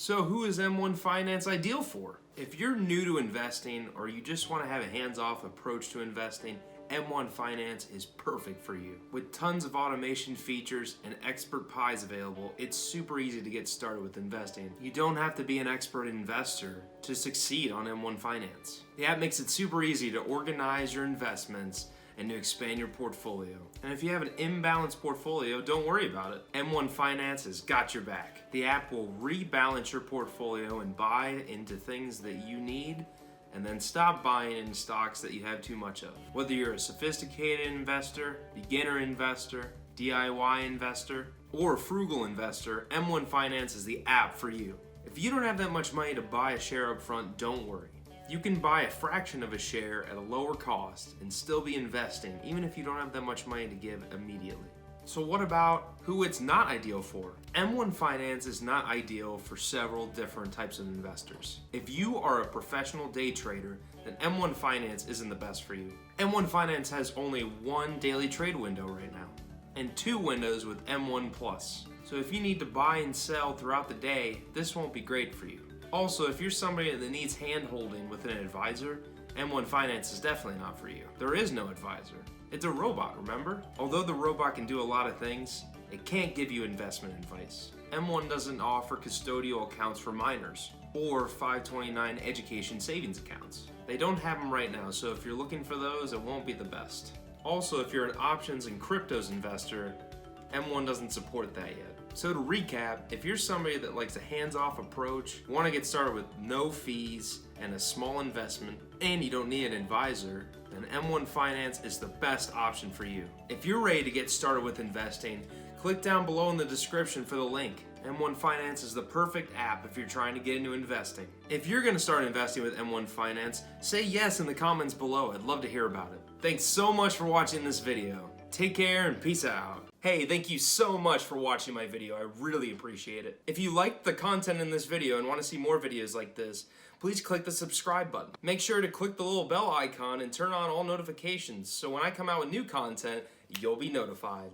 So who is M1 Finance ideal for? If you're new to investing or you just want to have a hands-off approach to investing, M1 Finance is perfect for you. With tons of automation features and expert pies available, it's super easy to get started with investing. You don't have to be an expert investor to succeed on M1 Finance. The app makes it super easy to organize your investments and to expand your portfolio. And if you have an imbalanced portfolio, don't worry about it. M1 Finance has got your back. The app will rebalance your portfolio and buy into things that you need and then stop buying in stocks that you have too much of. Whether you're a sophisticated investor, beginner investor, DIY investor, or a frugal investor, M1 Finance is the app for you. If you don't have that much money to buy a share up front, don't worry. You can buy a fraction of a share at a lower cost and still be investing, even if you don't have that much money to give immediately. So what about who it's not ideal for? M1 Finance is not ideal for several different types of investors. If you are a professional day trader, then M1 Finance isn't the best for you. M1 Finance has only one daily trade window right now, and two windows with M1 Plus. So if you need to buy and sell throughout the day, this won't be great for you. Also, if you're somebody that needs hand-holding with an advisor, M1 Finance is definitely not for you. There is no advisor. It's a robot, remember? Although the robot can do a lot of things, it can't give you investment advice. M1 doesn't offer custodial accounts for minors or 529 education savings accounts. They don't have them right now, so if you're looking for those, it won't be the best. Also, if you're an options and cryptos investor, M1 doesn't support that yet. So to recap, if you're somebody that likes a hands-off approach, want to get started with no fees and a small investment, and you don't need an advisor, then M1 Finance is the best option for you. If you're ready to get started with investing, click down below in the description for the link. M1 Finance is the perfect app if you're trying to get into investing. If you're going to start investing with M1 Finance, say yes in the comments below. I'd love to hear about it. Thanks so much for watching this video. Take care and peace out. Hey, thank you so much for watching my video. I really appreciate it. If you liked the content in this video and want to see more videos like this, please click the subscribe button. Make sure to click the little bell icon and turn on all notifications so when I come out with new content, you'll be notified.